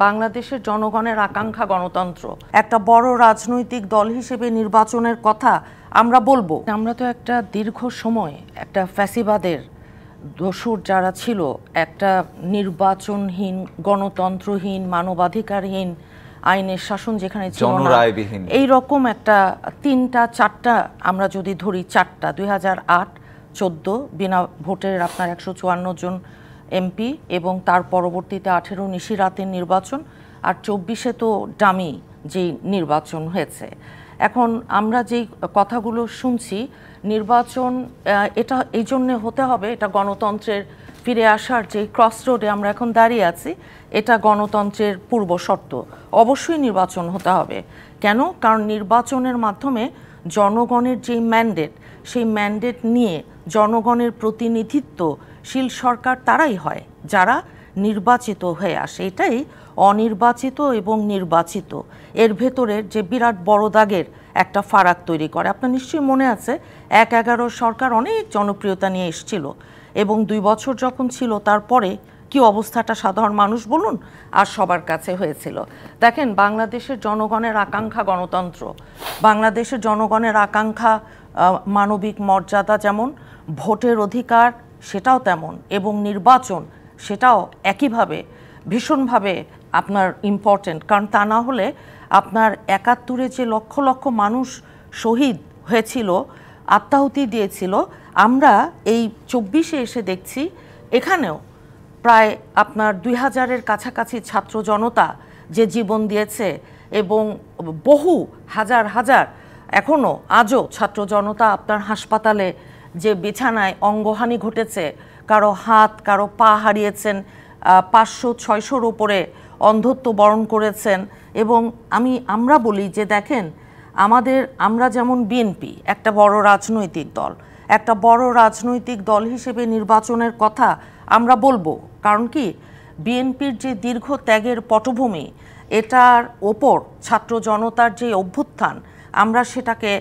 বাংলাদেশের জনগণের আকাঙ্ক্ষা গণতন্ত্র, একটা বড় রাজনৈতিক দল হিসেবে নির্বাচনের কথা আমরা বলবো। আমরা তো একটা দীর্ঘ সময় একটা ফ্যাসিবাদের দোসর যারা ছিল, একটা নির্বাচনহীন, গণতন্ত্রহীন, মানবাধিকারহীন, আইনের শাসন যেখানে ছিল না, এইরকম একটা 3টা 4টা আমরা যদি ধরি 4টা 2008, 14 বিনা ভোটের আপনার 154 জন এমপি, এবং তার পরবর্তীতে 18 নিশিরাতের নির্বাচন, আর 24-এ তো ডামি যেই নির্বাচন হয়েছে। এখন আমরা যেই কথাগুলো শুনছি, নির্বাচন এটা এই জন্যে হতে হবে, এটা গণতন্ত্রের ফিরে আসার যে ক্রস রোডে আমরা এখন দাঁড়িয়ে আছি, এটা গণতন্ত্রের পূর্ব শর্ত। অবশ্যই নির্বাচন হতে হবে। কেন? কারণ নির্বাচনের মাধ্যমে জনগণের যেই ম্যান্ডেট, সেই ম্যান্ডেট নিয়ে জনগণের প্রতিনিধিত্বশীল সরকার তারাই হয় যারা নির্বাচিত হয়ে আসে। এটাই অনির্বাচিত এবং নির্বাচিত এর ভেতরের যে বিরাট বড় দাগের একটা ফারাক তৈরি করে। আপনার নিশ্চয়ই মনে আছে 1-11 সরকার অনেক জনপ্রিয়তা নিয়ে এসেছিল, এবং 2 বছর যখন ছিল তারপরে কি অবস্থাটা সাধারণ মানুষ বলুন আর সবার কাছে হয়েছিল। দেখেন, বাংলাদেশের জনগণের আকাঙ্ক্ষা গণতন্ত্র, বাংলাদেশের জনগণের আকাঙ্ক্ষা মানবিক মর্যাদা, যেমন ভোটের অধিকার সেটাও তেমন, এবং নির্বাচন সেটাও একইভাবে ভীষণভাবে আপনার ইম্পর্টেন্ট। কারণ তা না হলে আপনার 71-এ যে লক্ষ লক্ষ মানুষ শহীদ হয়েছিল, আত্মাহুতি দিয়েছিল, আমরা এই 24-এ এসে দেখছি এখানেও প্রায় আপনার 2000-এর কাছাকাছি ছাত্র জনতা যে জীবন দিয়েছে, এবং বহু হাজার হাজার এখনও আজও ছাত্র জনতা আপনার হাসপাতালে যে বিছানায় অঙ্গহানি ঘটেছে, কারো হাত কারো পা হারিয়েছেন, 500-600-র উপরে অন্ধত্ব বরণ করেছেন। এবং আমরা বলি যে দেখেন, আমরা যেমন বিএনপি একটা বড় রাজনৈতিক দল, একটা বড় রাজনৈতিক দল হিসেবে নির্বাচনের কথা আমরা বলবো। কারণ কি, বিএনপির যে দীর্ঘ ত্যাগের পটভূমি, এটার ওপর ছাত্র জনতার যে অভ্যুত্থান, আমরা সেটাকে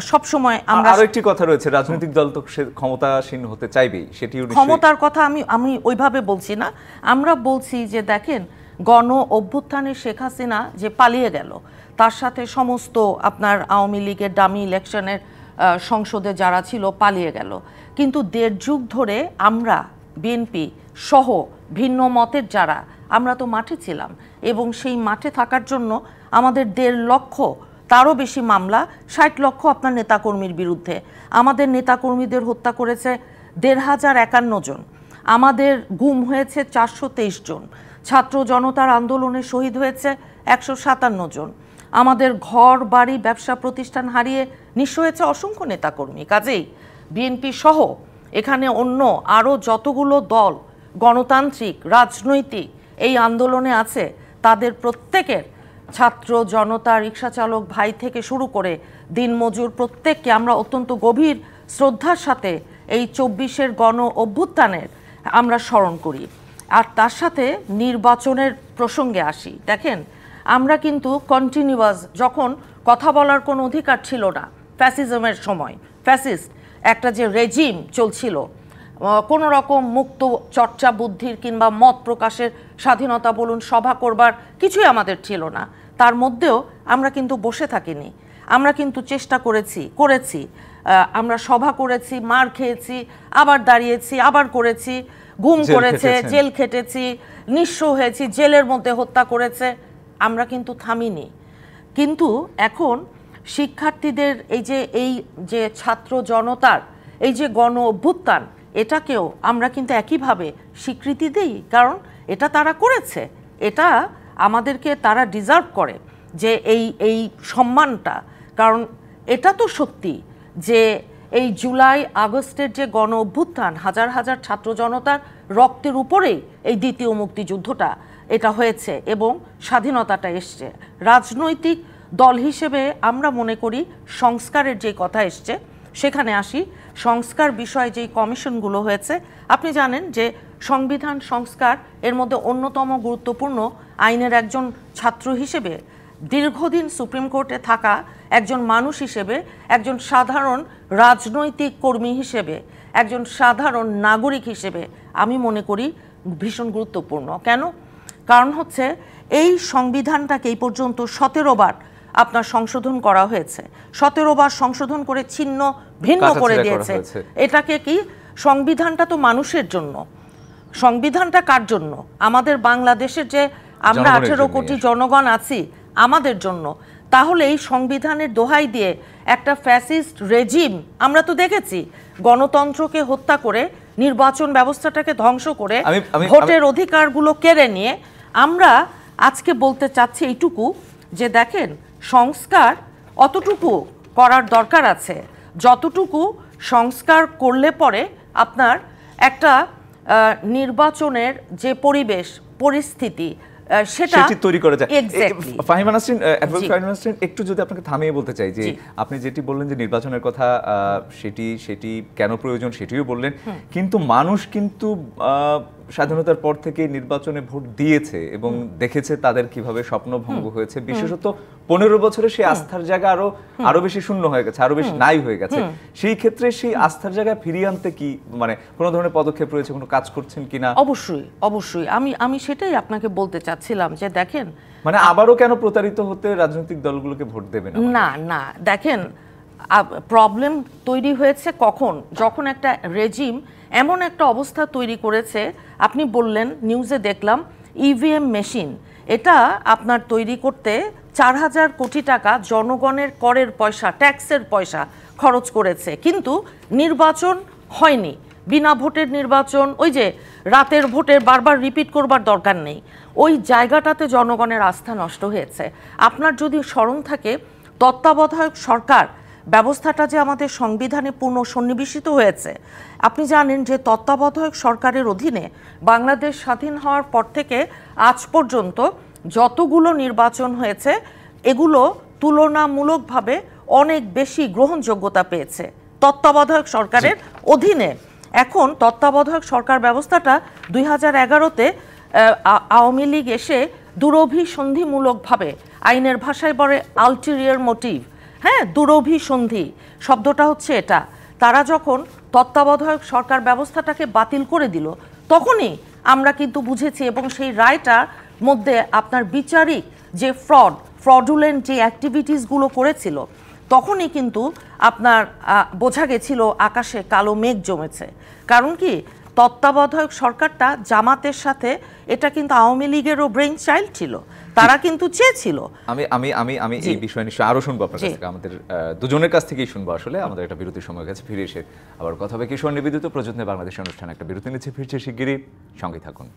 সবসময় আমরা আরো একটি কথা রয়েছে, রাজনৈতিক দল তো ক্ষমতাসীন হতে চাইবেই, সেটি ক্ষমতার কথা আমি ওইভাবে বলছি না। আমরা বলছি যে দেখেন, গণ অভ্যুত্থানে শেখ হাসিনা যে পালিয়ে গেল, তার সাথে সমস্ত আপনার আওয়ামী লীগের ডামি ইলেকশনের সংসদে যারা ছিল পালিয়ে গেল, কিন্তু 1.5 যুগ ধরে আমরা বিএনপি সহ ভিন্ন মতের যারা, আমরা তো মাঠে ছিলাম, এবং সেই মাঠে থাকার জন্য আমাদের 1.5 লক্ষ তারও বেশি মামলা, 60 লক্ষ আপনার নেতাকর্মীর বিরুদ্ধে। আমাদের নেতাকর্মীদের হত্যা করেছে 1551 জন, আমাদের গুম হয়েছে 423 জন, ছাত্র জনতার আন্দোলনে শহীদ হয়েছে 157 জন, আমাদের ঘর বাড়ি ব্যবসা প্রতিষ্ঠান হারিয়ে নিঃস্ব হয়েছে অসংখ্য নেতাকর্মী। কাজেই বিএনপি সহ এখানে অন্য আরও যতগুলো দল গণতান্ত্রিক রাজনৈতিক এই আন্দোলনে আছে, তাদের প্রত্যেকের ছাত্র জনতা, রিক্সা চালক ভাই থেকে শুরু করে দিনমজুর প্রত্যেককে আমরা অত্যন্ত গভীর শ্রদ্ধার সাথে এই 24-এর গণ অভ্যুত্থানের আমরা স্মরণ করি। আর তার সাথে নির্বাচনের প্রসঙ্গে আসি। দেখেন, আমরা কিন্তু কন্টিনিউয়াস, যখন কথা বলার কোনো অধিকার ছিল না ফ্যাসিজমের সময়, ফ্যাসিস্ট একটা যে রেজিম চলছিল, কোনো রকম মুক্ত চর্চা বুদ্ধির কিংবা মত প্রকাশের স্বাধীনতা বলুন, সভা করবার কিছুই আমাদের ছিল না। তার মধ্যেও আমরা কিন্তু বসে থাকিনি, আমরা কিন্তু চেষ্টা করেছি, আমরা সভা করেছি, মার খেয়েছি, আবার দাঁড়িয়েছি, আবার করেছি, গুম করেছে, জেল খেটেছি, নিঃস্ব হয়েছি, জেলের মধ্যে হত্যা করেছে, আমরা কিন্তু থামিনি। কিন্তু এখন শিক্ষার্থীদের এই যে ছাত্র জনতার এই যে গণ অভ্যুত্থান, এটাকেও আমরা কিন্তু একইভাবে স্বীকৃতি দিই, কারণ এটা তারা করেছে, এটা আমাদেরকে তারা ডিজার্ভ করে যে এই সম্মানটা। কারণ এটা তো সত্যি যে এই জুলাই আগস্টের যে গণ অভ্যুত্থান, হাজার হাজার ছাত্র জনতার রক্তের উপরেই এই দ্বিতীয় মুক্তিযুদ্ধটা এটা হয়েছে এবং স্বাধীনতাটা এসছে। রাজনৈতিক দল হিসেবে আমরা মনে করি সংস্কারের যে কথা এসছে, সেখানে আসি। সংস্কার বিষয়ে যেই কমিশনগুলো হয়েছে, আপনি জানেন যে সংবিধান সংস্কার এর মধ্যে অন্যতম গুরুত্বপূর্ণ। আইনের একজন ছাত্র হিসেবে, দীর্ঘদিন সুপ্রিম কোর্টে থাকা একজন মানুষ হিসেবে, একজন সাধারণ রাজনৈতিক কর্মী হিসেবে, একজন সাধারণ নাগরিক হিসেবে আমি মনে করি ভীষণ গুরুত্বপূর্ণ। কেন? কারণ হচ্ছে এই সংবিধানটাকে এই পর্যন্ত 17বার আপনার সংশোধন করা হয়েছে, 17বার সংশোধন করে ছিন্ন ভিন্ন করে দিয়েছে। এটাকে কি, সংবিধানটা তো মানুষের জন্য, সংবিধানটা কার জন্য? আমাদের বাংলাদেশের যে আমরা 18 কোটি জনগণ আছি আমাদের জন্য। তাহলে এই সংবিধানের দোহাই দিয়ে একটা ফ্যাসিস্ট রেজিম, আমরা তো দেখেছি গণতন্ত্রকে হত্যা করে, নির্বাচন ব্যবস্থাটাকে ধ্বংস করে, ভোটের অধিকারগুলো কেড়ে নিয়ে, আমরা আজকে বলতে চাচ্ছি এইটুকু যে দেখেন, সংস্কার অতটুকু করার দরকার আছে যতটুকু সংস্কার করলে পরে আপনার একটা নির্বাচনের যে পরিবেশ পরিস্থিতি সেটা তৈরি করা যায়। এক্স্যাক্টলি। ফাহিমা নাসরিন, একটু যদি আপনাকে থামিয়ে বলতে চাই যে আপনি যেটি বললেন যে নির্বাচনের কথা, সেটি কেন প্রয়োজন সেটিও বললেন, কিন্তু মানুষ কিন্তু স্বাধীনতার পর থেকে নির্বাচনে ভোট দিয়েছে এবং দেখেছে তাদের কিভাবে স্বপ্ন ভঙ্গ হয়েছে। বিশেষত 15 বছরে সেই আস্থার জায়গা আরো বেশি শূন্য হয়ে গেছে, আরো বেশি নাই হয়ে গেছে। সেই ক্ষেত্রে সেই আস্থার জায়গা ফিরিয়ে আনতে কি মানে কোনো ধরনের পদক্ষেপ রয়েছে, কোনো কাজ করছেন কিনা? অবশ্যই আমি সেটাই আপনাকে বলতে চাচ্ছিলাম যে দেখেন, মানে আবারও কেন প্রতারিত হতে রাজনৈতিক দলগুলোকে ভোট দেবেন? না দেখেন, প্রবলেম তৈরি হয়েছে কখন? যখন একটা রেজিম এমন একটা অবস্থা তৈরি করেছে, আপনি বললেন, নিউজে দেখলাম ইভিএম মেশিন, এটা আপনার তৈরি করতে 4000 কোটি টাকা জনগণের করের পয়সা, ট্যাক্সের পয়সা খরচ করেছে, কিন্তু নির্বাচন হয়নি। বিনা ভোটের নির্বাচন, ওই যে রাতের ভোটের বারবার রিপিট করবার দরকার নেই, ওই জায়গাটাতে জনগণের আস্থা নষ্ট হয়েছে। আপনার যদি স্মরণ থাকে, তত্ত্বাবধায়ক সরকার ব্যবস্থাটা যে আমাদের সংবিধানে পুনঃ সন্নিবেশিত হয়েছে, আপনি জানেন যে তত্ত্বাবধায়ক সরকারের অধীনে বাংলাদেশ স্বাধীন হওয়ার পর থেকে আজ পর্যন্ত যতগুলো নির্বাচন হয়েছে এগুলো তুলনামূলকভাবে অনেক বেশি গ্রহণযোগ্যতা পেয়েছে তত্ত্বাবধায়ক সরকারের অধীনে। এখন তত্ত্বাবধায়ক সরকার ব্যবস্থাটা 2011-তে আওয়ামী লীগ এসে দুরভিসন্ধিমূলকভাবে, আইনের ভাষায় বলে আলটেরিয়র মোটিভ, হ্যাঁ, দুরভিসন্ধি শব্দটা হচ্ছে এটা, তারা যখন তত্ত্বাবধায়ক সরকার ব্যবস্থাটাকে বাতিল করে দিল তখনই আমরা কিন্তু বুঝেছি, এবং সেই রায়টার মধ্যে আপনার বিচারিক যে ফ্রডুলেন্ট যে অ্যাক্টিভিটিসগুলো করেছিল, তখনই কিন্তু আপনার বোঝা গেছিল আকাশে কালো মেঘ জমেছে। কারণ কি, তত্ত্বাবধায়ক সরকারটা জামাতের সাথে, এটা কিন্তু আওয়ামী লীগেরও ব্রেইন চাইল্ড ছিল, তারা কিন্তু চেয়েছিল। আমি এই বিষয় নিশ্চয়ই আরো শুনবো আপনার কাছ থেকে, আমাদের দুজনের কাছ থেকেই শুনবো। আসলে আমাদের একটা বিরতির সময় গেছে, ফিরে এসে আবার কথা হবে কিশোর নিবেদিত প্রযোজনে বাংলাদেশ অনুষ্ঠান একটা বিরতি নিচ্ছে, ফিরছে শিগগিরই, সঙ্গে থাকুন।